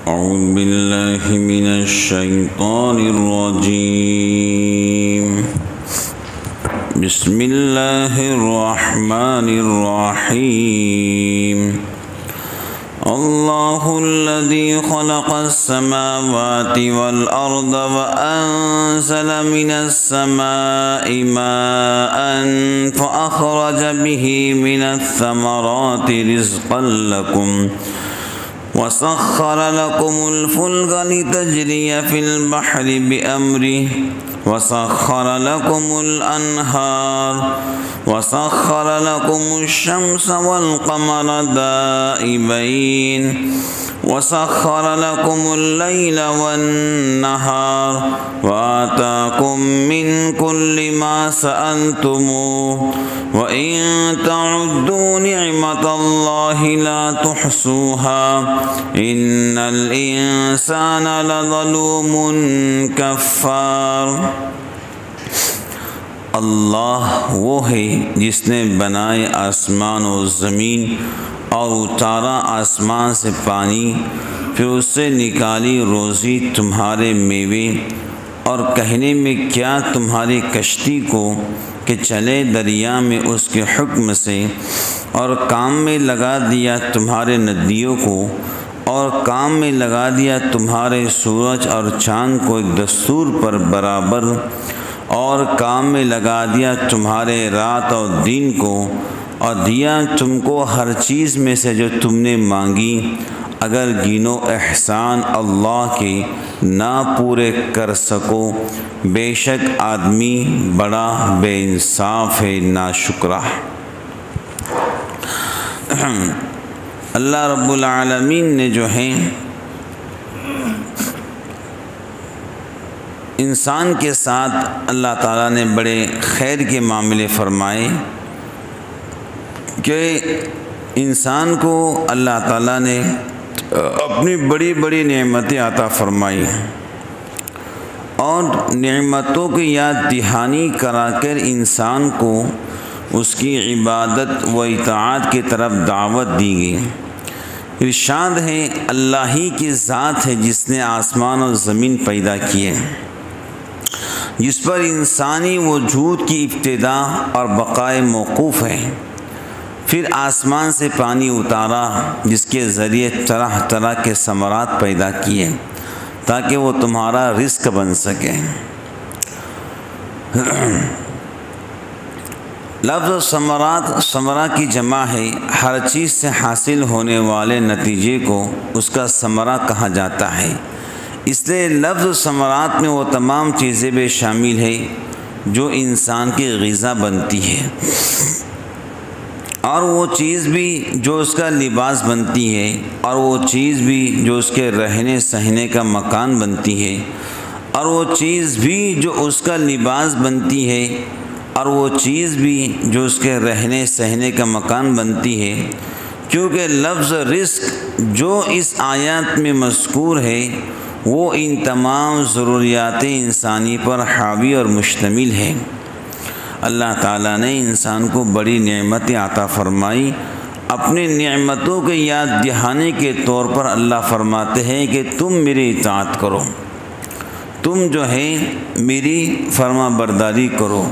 أعوذ بالله من الشيطان الرجيم. بسم الله الرحمن الرحيم. الله الذي خلق السماوات والأرض وأنزل من السماء ماء فأخرج به من الثمرات رزقا لكم وسخر لكم الفلك لتجري في البحر بأمره وسخر لكم الأنهار وسخر لكم الشمس والقمر دائبين وسخر لكم الليل والنهار وآتاكم من كل ما سألتموه وإن تعدوا نعمة الله لا تحصوها إن الإنسان لظلوم كفار. اللہ وہ ہے جس نے بنائے آسمان و زمین اور اتارا آسمان سے پانی، پھر اس سے نکالی روزی تمہارے میوے، اور کہنے میں کیا تمہاری کشتی کو کہ چلے دریا میں اس کے حکم سے، اور کام میں لگا دیا تمہارے ندیوں کو، اور کام میں لگا دیا تمہارے سورج اور چاند کو ایک دستور پر برابر، اور کام میں لگا دیا تمہارے رات اور دن کو، اور دیا تم کو ہر چیز میں سے جو تم نے مانگی، اگر گنو احسان اللہ کے نہ پورے کر سکو، بے شک آدمی بڑا بے انصاف ہے، ناشکرہ. اللہ رب العالمین نے جو ہے انسان کے ساتھ اللہ تعالیٰ نے بڑے خیر کے معاملے فرمائے کہ انسان کو اللہ تعالیٰ نے اپنی بڑی بڑی نعمتیں عطا فرمائی، اور نعمتوں کی یاد دہانی کرا کر انسان کو اس کی عبادت و اطاعت کی طرف دعوت دی گئی. ارشاد ہے اللہ ہی کی ذات ہے جس نے آسمان اور زمین پیدا کیے، جس پر انسانی وجود کی ابتدا اور بقائے موقوف ہے. پھر آسمان سے پانی اتارا جس کے ذریعے طرح طرح کے ثمرات پیدا کیے تاکہ وہ تمہارا رزق بن سکے. لفظ ثمرہ کی جمع ہے. ہر چیز سے حاصل ہونے والے نتیجے کو اس کا ثمرہ کہا جاتا ہے. اس لیے لفظ ثمرات میں وہ تمام چیزیں بھی شامل ہے جو انسان کی غذا بنتی ہے، اور وہ چیز بھی جو اس کا لباس بنتی ہے، اور وہ چیز بھی جو اس کے رہنے سہنے کا مکان بنتی ہے، اور وہ چیز بھی جو اس کا لباس بنتی ہے، اور وہ چیز بھی جو اس کے رہنے سہنے کا مکان بنتی ہے. کیونکہ لفظ رزق جو اس آیات میں مذکور ہے وہ ان تمام ضروریات انسانی پر حاوی اور مشتمل ہے. اللہ تعالیٰ نے انسان کو بڑی نعمتیں عطا فرمائی. اپنی نعمتوں کے یاد دہانے کے طور پر اللہ فرماتے ہیں کہ تم میری اطاعت کرو، تم جو ہے میری فرما برداری کرو.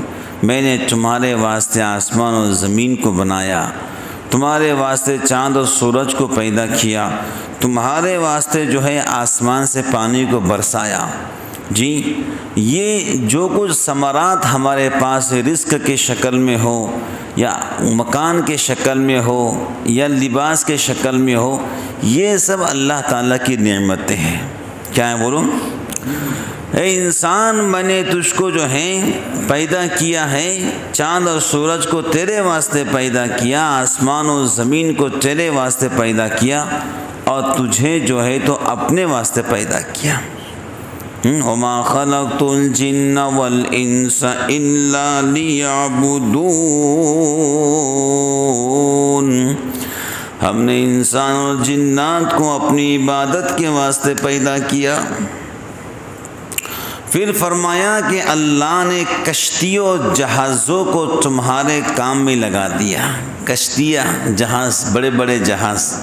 میں نے تمہارے واسطے آسمان اور زمین کو بنایا، تمہارے واسطے چاند اور سورج کو پیدا کیا، تمہارے واسطے جو ہے آسمان سے پانی کو برسایا. جی یہ جو کچھ ثمرات ہمارے پاس رزق کے شکل میں ہو، یا مکان کے شکل میں ہو، یا لباس کے شکل میں ہو، یہ سب اللہ تعالیٰ کی نعمتیں ہیں. کیا ہے بولو؟ اے انسان میں نے تجھ کو جو ہے پیدا کیا ہے، چاند اور سورج کو تیرے واسطے پیدا کیا، آسمان و زمین کو تیرے واسطے پیدا کیا، اور تجھے جو ہے تو اپنے واسطے پیدا کیا. وَمَا خَلَقْتُ الْجِنَّ وَالْإِنسَ إِلَّا لِيَعْبُدُونَ. ہم نے انسان اور جنات کو اپنی عبادت کے واسطے پیدا کیا. پھر فرمایا کہ اللہ نے کشتیوں جہازوں کو تمہارے کام میں لگا دیا. کشتیاں، جہاز، بڑے بڑے جہاز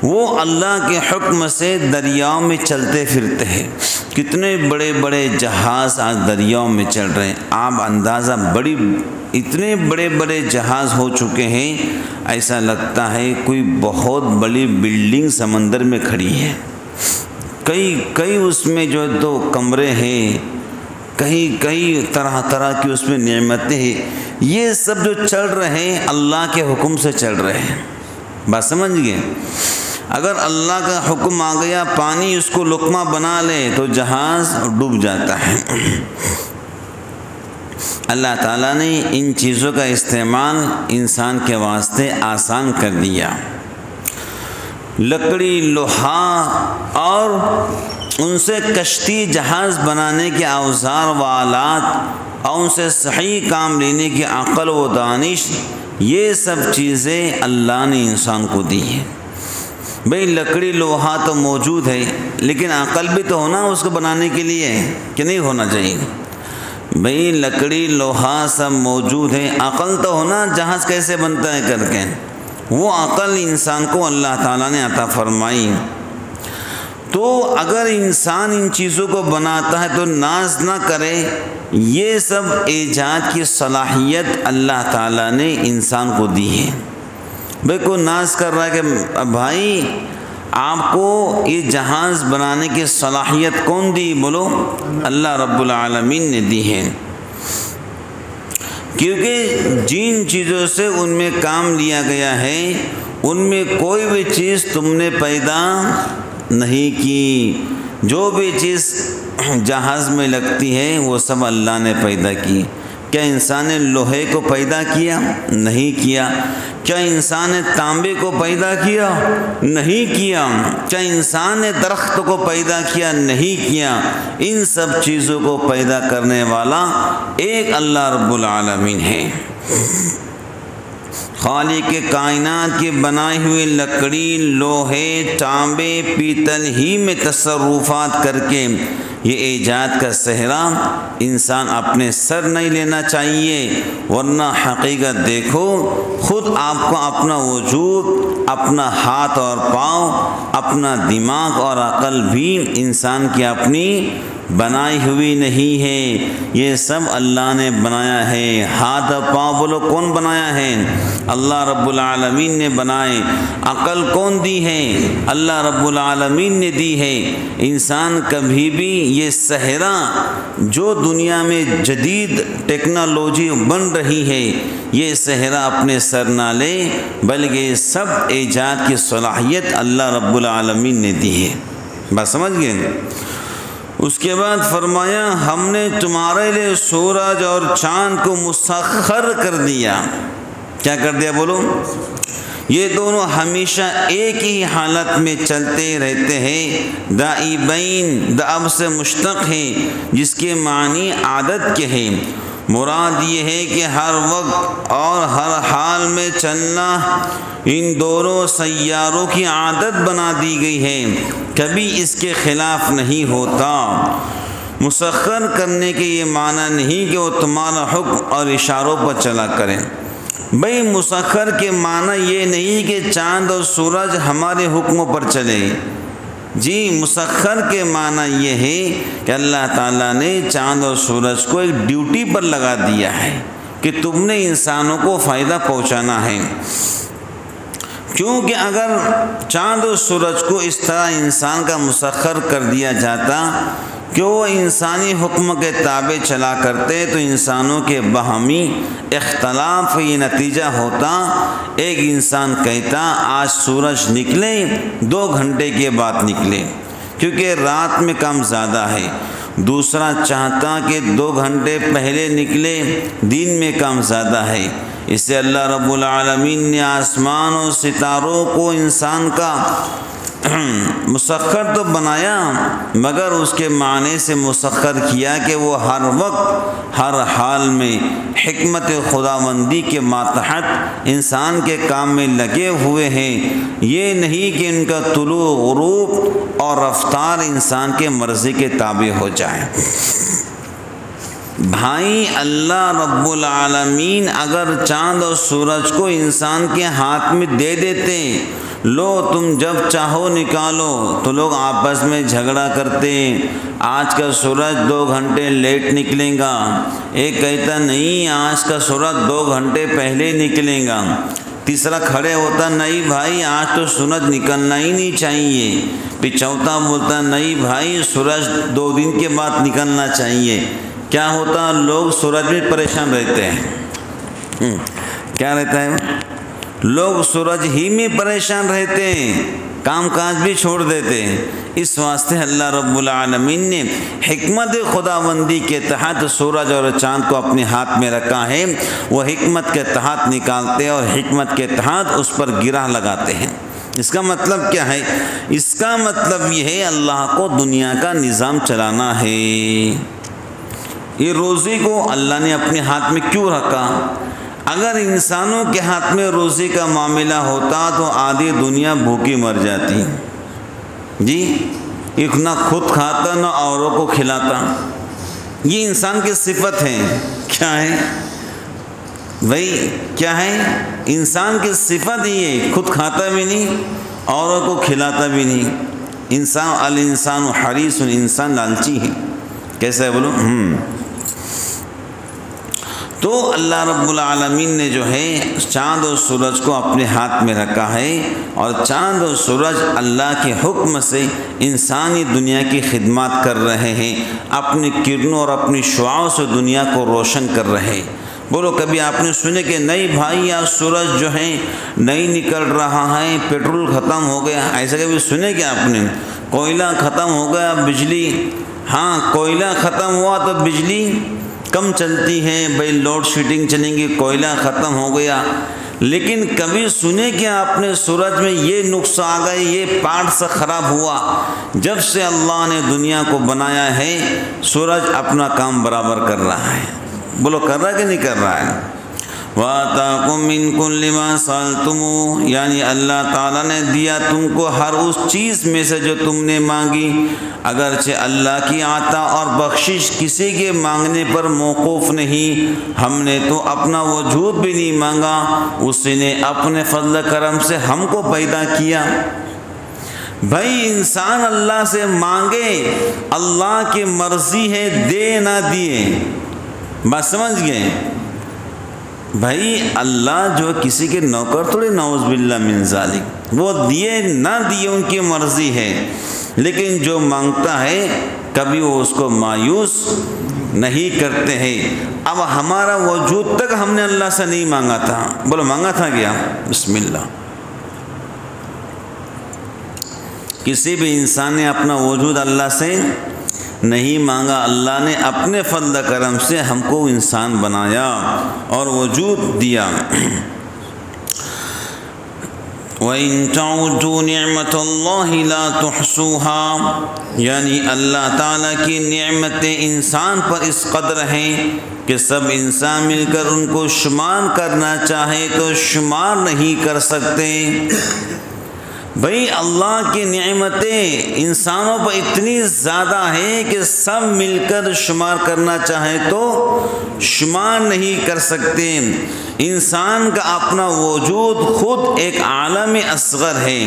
وہ اللہ کے حکم سے دریاؤں میں چلتے پھرتے ہیں۔ کتنے بڑے بڑے جہاز آج دریاؤں میں چل رہے ہیں، آپ اندازہ اتنے بڑے بڑے جہاز ہو چکے ہیں، ایسا لگتا ہے کوئی بہت بڑی بلڈنگ سمندر میں کھڑی ہے۔ کئی اس میں جو ہے تو کمرے ہیں، کئی طرح طرح کی اس میں نعمتیں ہیں۔ یہ سب جو چل رہے ہیں اللہ کے حکم سے چل رہے ہیں۔ بات سمجھ گئے؟ اگر اللہ کا حکم آ گیا، پانی اس کو لقمہ بنا لے تو جہاز ڈوب جاتا ہے۔ اللہ تعالیٰ نے ان چیزوں کا استعمال انسان کے واسطے آسان کر دیا۔ لکڑی، لوہا اور ان سے کشتی جہاز بنانے کے اوزار و آلات اور ان سے صحیح کام لینے کی عقل و دانش، یہ سب چیزیں اللہ نے انسان کو دی ہیں۔ بھئی لکڑی لوہا تو موجود ہے، لیکن عقل بھی تو ہونا اس کو بنانے کے لیے، کہ نہیں ہونا چاہیے؟ بھئی لکڑی لوہا سب موجود ہے، عقل تو ہونا جہاز کیسے بنتا ہے کر کے۔ وہ عقل انسان کو اللہ تعالیٰ نے عطا فرمائی۔ تو اگر انسان ان چیزوں کو بناتا ہے تو ناز نہ کرے، یہ سب ایجاد کی صلاحیت اللہ تعالیٰ نے انسان کو دی ہے۔ بھئی کوئی ناز کر رہا ہے کہ بھائی آپ کو یہ جہاز بنانے کی صلاحیت کون دی؟ بولو اللہ رب العالمین نے دی ہے، کیونکہ جن چیزوں سے ان میں کام لیا گیا ہے ان میں کوئی بھی چیز تم نے پیدا نہیں کی۔ جو بھی چیز جہاز میں لگتی ہے وہ سب اللہ نے پیدا کی۔ کیا انسان نے لوہے کو پیدا کیا؟ نہیں کیا۔ کیا انسان نے تانبے کو پیدا کیا؟ نہیں کیا۔ کیا انسان نے درخت کو پیدا کیا؟ نہیں کیا۔ ان سب چیزوں کو پیدا کرنے والا ایک اللہ رب العالمین ہے۔ خالق کائنات کی بنائی ہوئی لکڑی، لوہے، تانبے، پیتل ہی میں تصرفات کر کے یہ ایجاد کا صحرا انسان اپنے سر نہیں لینا چاہیے، ورنہ حقیقت دیکھو خود آپ کو اپنا وجود، اپنا ہاتھ اور پاؤں، اپنا دماغ اور عقل بھی انسان کی اپنی بنائی ہوئی نہیں ہے، یہ سب اللہ نے بنایا ہے۔ ہاتھ اور پاؤں بولو کون بنایا ہے؟ اللہ رب العالمین نے بنائے۔ عقل کون دی ہے؟ اللہ رب العالمین نے دی ہے۔ انسان کبھی بھی یہ صحرا جو دنیا میں جدید ٹیکنالوجی بن رہی ہے، یہ صحرا اپنے سر نہ لے، بلکہ سب ایجاد کی صلاحیت اللہ رب العالمین نے دی ہے۔ بات سمجھ گئے؟ اس کے بعد فرمایا ہم نے تمہارے لیے سورج اور چاند کو مسخر کر دیا۔ کیا کر دیا بولو؟ یہ دونوں ہمیشہ ایک ہی حالت میں چلتے رہتے ہیں۔ دائبین دأب سے مشتق ہے، جس کے معنی عادت کے ہیں۔ مراد یہ ہے کہ ہر وقت اور ہر حال میں چلنا ان دونوں سیاروں کی عادت بنا دی گئی ہے، کبھی اس کے خلاف نہیں ہوتا۔ مسخر کرنے کے یہ معنی نہیں کہ وہ تمہارا حکم اور اشاروں پر چلا کریں۔ بھئی مسخر کے معنی یہ نہیں کہ چاند اور سورج ہمارے حکموں پر چلے۔ جی مسخر کے معنی یہ ہے کہ اللہ تعالیٰ نے چاند اور سورج کو ایک ڈیوٹی پر لگا دیا ہے کہ تم نے انسانوں کو فائدہ پہنچانا ہے۔ کیونکہ اگر چاند اور سورج کو اس طرح انسان کا مسخر کر دیا جاتا کہ وہ انسانی حکم کے تابع چلا کرتے تو انسانوں کے باہمی اختلاف یہ نتیجہ ہوتا، ایک انسان کہتا آج سورج نکلے 2 گھنٹے کے بعد نکلے کیونکہ رات میں کم زیادہ ہے، دوسرا چاہتا کہ 2 گھنٹے پہلے نکلے دن میں کم زیادہ ہے۔ اس سے اللہ رب العالمین نے آسمان اور ستاروں کو انسان کا مسخر تو بنایا، مگر اس کے معنی سے مسخر کیا کہ وہ ہر وقت ہر حال میں حکمت خداوندی کے ماتحت انسان کے کام میں لگے ہوئے ہیں۔ یہ نہیں کہ ان کا طلوع غروب اور رفتار انسان کے مرضی کے تابع ہو جائے۔ بھائی اللہ رب العالمین اگر چاند اور سورج کو انسان کے ہاتھ میں دے دیتے لو تم جب چاہو نکالو، تو لوگ آپس میں جھگڑا کرتے، آج کا سورج 2 گھنٹے لیٹ نکلے گا، ایک کہتا نہیں آج کا سورج 2 گھنٹے پہلے نکلے گا، تیسرا کھڑے ہوتا نہیں بھائی آج تو سورج نکلنا ہی نہیں چاہیے، پھر چوتھا بولتا نہیں بھائی سورج 2 دن کے بعد نکلنا چاہیے۔ کیا ہوتا؟ لوگ سورج میں پریشان رہتے ہیں۔ کیا رہتا ہے؟ لوگ سورج ہی میں پریشان رہتے ہیں، کام کاج بھی چھوڑ دیتے ہیں۔ اس واسطے اللہ رب العالمین نے حکمت خداوندی کے تحت سورج اور چاند کو اپنے ہاتھ میں رکھا ہے، وہ حکمت کے تحت نکالتے اور حکمت کے تحت اس پر گرہ لگاتے ہیں۔ اس کا مطلب کیا ہے؟ اس کا مطلب یہ ہے اللہ کو دنیا کا نظام چلانا ہے۔ یہ روزی کو اللہ نے اپنے ہاتھ میں کیوں رکھا؟ اگر انسانوں کے ہاتھ میں روزی کا معاملہ ہوتا تو آدھی دنیا بھوکی مر جاتی، جی، ایک نہ خود کھاتا نہ اوروں کو کھلاتا۔ یہ انسان کی صفت ہے۔ کیا ہے بھائی؟ کیا ہے؟ انسان کی صفت ہی ہے، خود کھاتا بھی نہیں اوروں کو کھلاتا بھی نہیں۔ الانسان حریص، انسان لالچی ہے۔ کیسا ہے بولو؟ تو اللہ رب العالمین نے جو ہے چاند اور سورج کو اپنے ہاتھ میں رکھا ہے، اور چاند اور سورج اللہ کے حکم سے انسانی دنیا کی خدمات کر رہے ہیں، اپنی کرنوں اور اپنی شعاعوں سے دنیا کو روشن کر رہے ہیں۔ بولو کبھی آپ نے سنے کہ نہیں بھائی آج سورج جو ہے نہیں نکل رہا ہے، پیٹرول ختم ہو گیا؟ ایسا کبھی سنے کہ آپ نے؟ کوئلہ ختم ہو گیا، بجلی، ہاں کوئلہ ختم ہوا تو بجلی کم چلتی ہے، بھائی لوڈ شیڈنگ چلیں گی، کوئلہ ختم ہو گیا۔ لیکن کبھی سنے کہ آپ نے سورج میں یہ نقص آ گئے، یہ پارٹ سے خراب ہوا؟ جب سے اللہ نے دنیا کو بنایا ہے سورج اپنا کام برابر کر رہا ہے۔ بولو کر رہا ہے کہ نہیں کر رہا ہے؟ وَآتَاكُم مِّن كُلِّ مَا سَأَلْتُمُوهُ، یعنی اللہ تعالیٰ نے دیا تم کو ہر اس چیز میں سے جو تم نے مانگی۔ اگرچہ اللہ کی عطا اور بخشش کسی کے مانگنے پر موقوف نہیں، ہم نے تو اپنا وجود بھی نہیں مانگا، اسی نے اپنے فضل کرم سے ہم کو پیدا کیا۔ بھائی انسان اللہ سے مانگے، اللہ کی مرضی ہے، دے نہ دیے، بات سمجھ گئے؟ بھائی اللہ جو کسی کے نوکر تھوڑے، نعوذ باللہ من ذالک، وہ دیے نہ دیے ان کی مرضی ہے، لیکن جو مانگتا ہے کبھی وہ اس کو مایوس نہیں کرتے ہیں۔ اب ہمارا وجود تک ہم نے اللہ سے نہیں مانگا تھا، بولو مانگا تھا کیا؟ بسم اللہ۔ کسی بھی انسان نے اپنا وجود اللہ سے نہیں مانگا، اللہ نے اپنے فضل کرم سے ہم کو انسان بنایا اور وجود دیا۔ وَإِن تَعُدُّوا نِعْمَةَ اللَّهِ لَا تُحْصُوهَا، یعنی اللہ تعالیٰ کی نعمتیں انسان پر اس قدر ہیں کہ سب انسان مل کر ان کو شمار کرنا چاہے تو شمار نہیں کر سکتے۔ بھئی اللہ کی نعمتیں انسانوں پر اتنی زیادہ ہیں کہ سب مل کر شمار کرنا چاہیں تو شمار نہیں کر سکتے۔ انسان کا اپنا وجود خود ایک عالم اصغر ہے،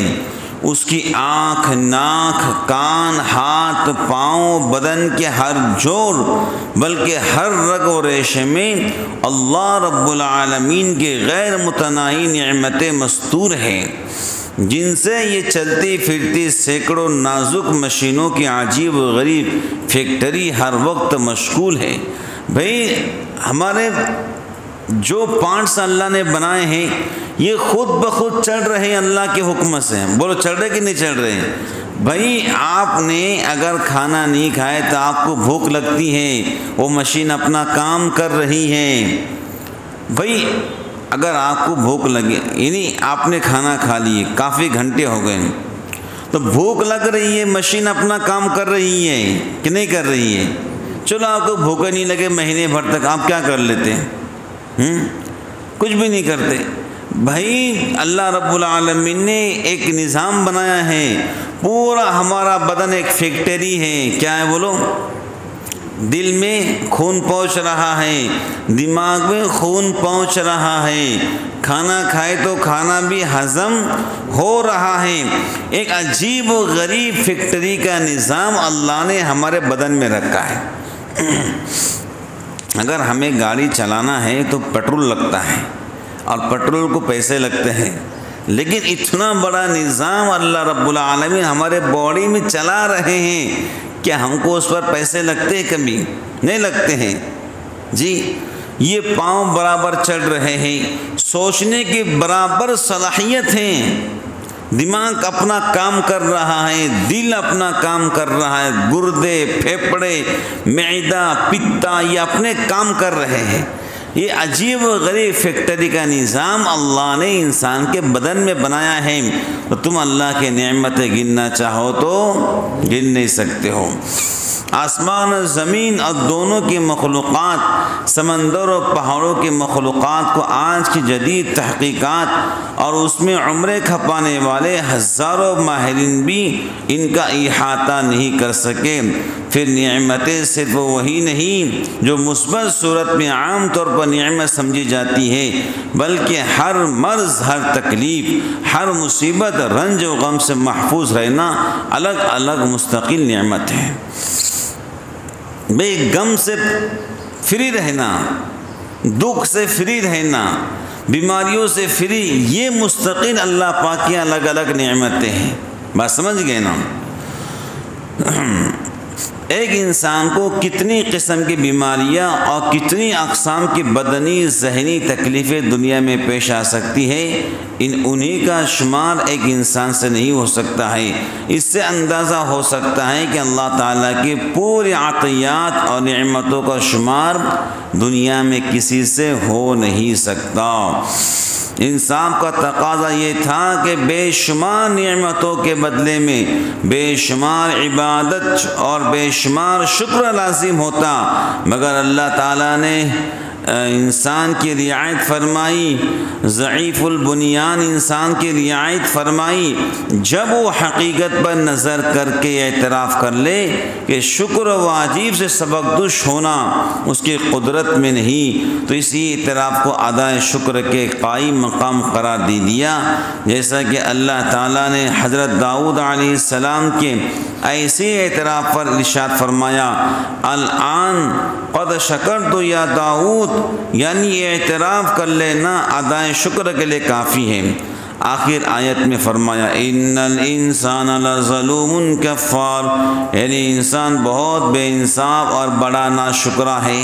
اس کی آنکھ، ناک، کان، ہاتھ، پاؤں، بدن کے ہر جوڑ بلکہ ہر رگ و ریشے میں اللہ رب العالمین کے غیر متناہی نعمتیں مستور ہیں، جن سے یہ چلتی پھرتی سینکڑوں نازک مشینوں کی عجیب و غریب فیکٹری ہر وقت مشغول ہے۔ بھئی ہمارے جو پارٹس اللہ نے بنائے ہیں یہ خود بخود چل رہے ہیں اللہ کے حکم سے۔ بولو چل رہے کہ نہیں چل رہے؟ بھئی آپ نے اگر کھانا نہیں کھائے تو آپ کو بھوک لگتی ہے، وہ مشین اپنا کام کر رہی ہے۔ بھئی اگر آپ کو بھوک لگے، یعنی آپ نے کھانا کھا لیے، کافی گھنٹے ہو گئے، تو بھوک لگ رہی ہے، مشین اپنا کام کر رہی ہے کہ نہیں کر رہی ہے؟ چلو آپ کو بھوک نہیں لگے مہینے بھر تک، آپ کیا کر لیتے؟ کچھ بھی نہیں کرتے۔ بھائی اللہ رب العالمین نے ایک نظام بنایا ہے، پورا ہمارا بدن ایک فیکٹری ہے۔ کیا ہے بولو؟ دل میں خون پہنچ رہا ہے، دماغ میں خون پہنچ رہا ہے، کھانا کھائے تو کھانا بھی ہضم ہو رہا ہے۔ ایک عجیب و غریب فیکٹری کا نظام اللہ نے ہمارے بدن میں رکھا ہے۔ اگر ہمیں گاڑی چلانا ہے تو پیٹرول لگتا ہے اور پیٹرول کو پیسے لگتے ہیں، لیکن اتنا بڑا نظام اللہ رب العالمین ہمارے باڈی میں چلا رہے ہیں، کیا ہم کو اس پر پیسے لگتے ہیں؟ کبھی نہیں لگتے ہیں جی۔ یہ پاؤں برابر چل رہے ہیں، سوچنے کی برابر صلاحیت ہے، دماغ اپنا کام کر رہا ہے، دل اپنا کام کر رہا ہے، گردے، پھیپھڑے، معدہ، پتا یہ اپنے کام کر رہے ہیں۔ یہ عجیب و غریب فیکٹری کا نظام اللہ نے انسان کے بدن میں بنایا ہے، تو تم اللہ کے نعمتیں گننا چاہو تو گن نہیں سکتے ہو۔ آسمان اور زمین اور دونوں کی مخلوقات، سمندر اور پہاڑوں کی مخلوقات کو آج کی جدید تحقیقات اور اس میں عمریں کھپانے والے ہزاروں ماہرین بھی ان کا احاطہ نہیں کر سکے۔ پھر نعمتیں صرف وہی نہیں جو مثبت صورت میں عام طور پر نعمت سمجھی جاتی ہے، بلکہ ہر مرض، ہر تکلیف، ہر مصیبت، رنج و غم سے محفوظ رہنا الگ الگ مستقل نعمت ہے۔ بے غم سے فری رہنا، دکھ سے فری رہنا، بیماریوں سے فری، یہ مستقل اللہ پاک کی الگ الگ نعمتیں ہیں۔ بات سمجھ گئے نا؟ ایک انسان کو کتنی قسم کی بیماریاں اور کتنی اقسام کی بدنی ذہنی تکلیفیں دنیا میں پیش آ سکتی ہے، انہی کا شمار ایک انسان سے نہیں ہو سکتا ہے۔ اس سے اندازہ ہو سکتا ہے کہ اللہ تعالیٰ کی پوری عطیات اور نعمتوں کا شمار دنیا میں کسی سے ہو نہیں سکتا۔ انسان کا تقاضا یہ تھا کہ بے شمار نعمتوں کے بدلے میں بے شمار عبادت اور بے شمار شکر لازم ہوتا، مگر اللہ تعالیٰ نے انسان کی رعایت فرمائی، ضعیف البنیان انسان کی رعایت فرمائی۔ جب وہ حقیقت پر نظر کر کے اعتراف کر لے کہ شکر واجب سے سبکدوش ہونا اس کی قدرت میں نہیں، تو اسی اعتراف کو ادائے شکر کے قائم مقام قرار دے دیا، جیسا کہ اللہ تعالیٰ نے حضرت داؤد علیہ السلام کے ایسے اعتراف پر ارشاد فرمایا، الآن قد شکرت یا داؤد، یعنی اعتراف کر لینا ادائے شکر کے لیے کافی ہے۔ آخر آیت میں فرمایا ان الانسان لظلوم کفار، یعنی انسان بہت بے انصاف اور بڑا ناشکرا ہے۔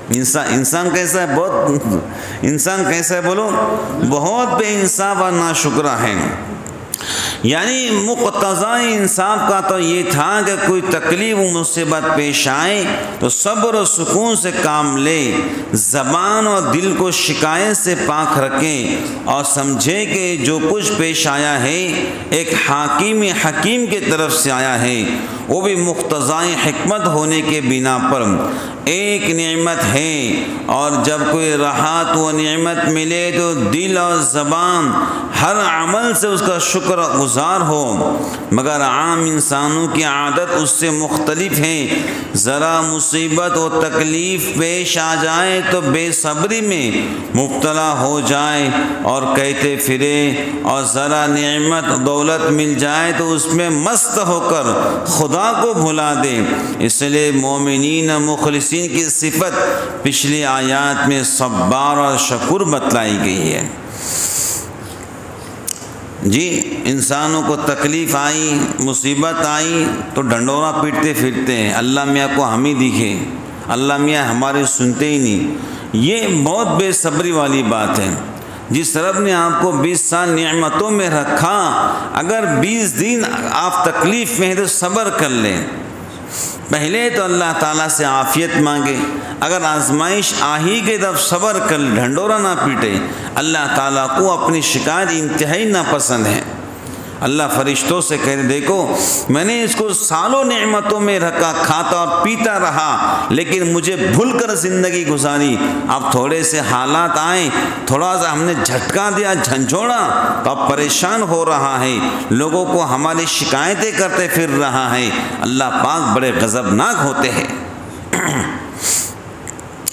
انسان کیسا ہے؟ انسان کیسا ہے بولو؟ بہت بے انصاف اور ناشکرا ہے۔ یعنی مقتضی انصاف کا تو یہ تھا کہ کوئی تکلیف و مصیبت پیش آئے تو صبر و سکون سے کام لے، زبان اور دل کو شکایت سے پاک رکھیں اور سمجھے کہ جو کچھ پیش آیا ہے ایک حاکم حکیم کی طرف سے آیا ہے، وہ بھی مقتضی حکمت ہونے کے بنا پر ایک نعمت ہے، اور جب کوئی راحت و نعمت ملے تو دل اور زبان ہر عمل سے اس کا شکر گزار ہو، مگر عام انسانوں کی عادت اس سے مختلف ہے۔ ذرا مصیبت و تکلیف پیش آ جائے تو بے صبری میں مبتلا ہو جائے اور کہتے پھرے، اور ذرا نعمت دولت مل جائے تو اس میں مست ہو کر خدا کو بھلا دے۔ اس لیے مومنین مخلصین کی صفت پچھلی آیات میں صبار اور شکور بتلائی گئی ہے۔ جی انسانوں کو تکلیف آئی، مصیبت آئی تو ڈنڈورا پیٹتے پھرتے ہیں، اللہ میاں کو ہم ہی دکھے، اللہ میاں ہمارے سنتے ہی نہیں۔ یہ بہت بے صبری والی بات ہے۔ جس رب نے آپ کو 20 سال نعمتوں میں رکھا، اگر 20 دن آپ تکلیف میں ہیں تو صبر کر لیں۔ پہلے تو اللہ تعالیٰ سے عافیت مانگے، اگر آزمائش آ ہی گئی تب صبر کر، ڈھنڈورا نہ پیٹے۔ اللہ تعالیٰ کو اپنی شکایت انتہائی ناپسند ہے۔ اللہ فرشتوں سے کہتے دیکھو میں نے اس کو سالوں نعمتوں میں رکھا، کھاتا اور پیتا رہا، لیکن مجھے بھول کر زندگی گزاری، اب تھوڑے سے حالات آئے، تھوڑا سا ہم نے جھٹکا دیا، جھنجھوڑا، تو اب پریشان ہو رہا ہے، لوگوں کو ہماری شکایتیں کرتے پھر رہا ہے۔ اللہ پاک بڑے غضبناک ہوتے ہیں۔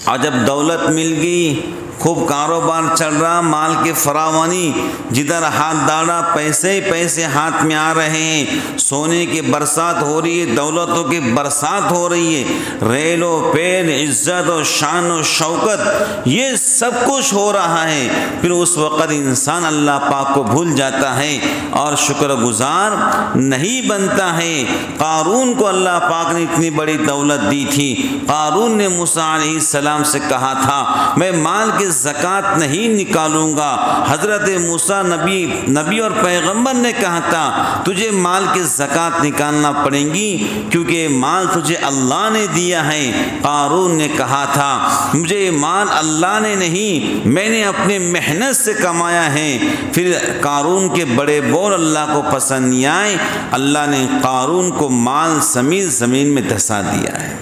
اور جب دولت مل گئی، خوب کاروبار چل رہا، مال کی فراوانی، جدھر ہاتھ ڈالا پیسے ہی پیسے ہاتھ میں آ رہے ہیں، سونے کی برسات ہو رہی ہے، دولتوں کی برسات ہو رہی ہے، ریل و پیل، عزت و شان و شوکت، یہ سب کچھ ہو رہا ہے، پھر اس وقت انسان اللہ پاک کو بھول جاتا ہے اور شکر گزار نہیں بنتا ہے۔ قارون کو اللہ پاک نے اتنی بڑی دولت دی تھی، قارون نے موسیٰ علیہ السلام سے کہا تھا میں مال کی زکوٰۃ نہیں نکالوں گا، حضرت موسیٰ نبی اور پیغمبر نے کہا تھا تجھے مال کی زکوٰۃ نکالنا پڑے گی کیونکہ مال تجھے اللہ نے دیا ہے۔ قارون نے کہا تھا مجھے یہ مال اللہ نے نہیں، میں نے اپنے محنت سے کمایا ہے۔ پھر قارون کے بڑے بول اللہ کو پسند نہیں آئے، اللہ نے قارون کو مال سمیت زمین میں دھسا دیا ہے۔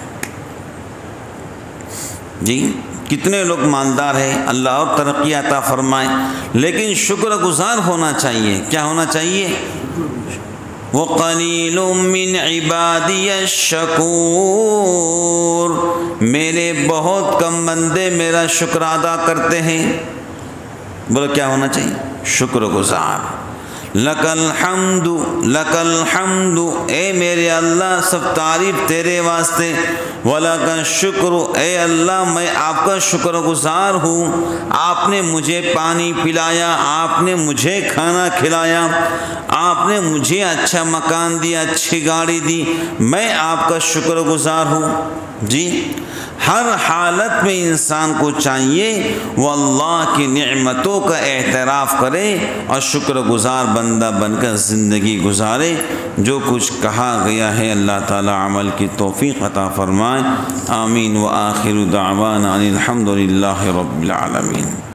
جی کتنے لوگ مالدار ہیں، اللہ اور ترقی عطا فرمائے، لیکن شکر گزار ہونا چاہیے۔ کیا ہونا چاہیے؟ وَقَلِيلٌ مِّنْ عِبَادِيَ الشَّكُورُ، میرے بہت کم بندے میرا شکر ادا کرتے ہیں۔ بولو کیا ہونا چاہیے؟ شکر گزار۔ لَكَ الْحَمْدُ لَكَ الْحَمْدُ، اے میرے اللہ سب تعریف تیرے واسطے، وَلَكَ الشُّكْرُ، اے اللہ میں آپ کا شکر گزار ہوں، آپ نے مجھے پانی پلایا، آپ نے مجھے کھانا کھلایا، آپ نے مجھے اچھا مکان دیا، اچھی گاڑی دی، میں آپ کا شکر گزار ہوں۔ جی ہر حالت میں انسان کو چاہیے وہ اللہ کی نعمتوں کا اعتراف کرے اور شکر گزار بندہ بن کر زندگی گزارے۔ جو کچھ کہا گیا ہے اللہ تعالی عمل کی توفیق عطا فرمائے، آمین۔ وآخر دعوانا ان الحمد للہ رب العالمین۔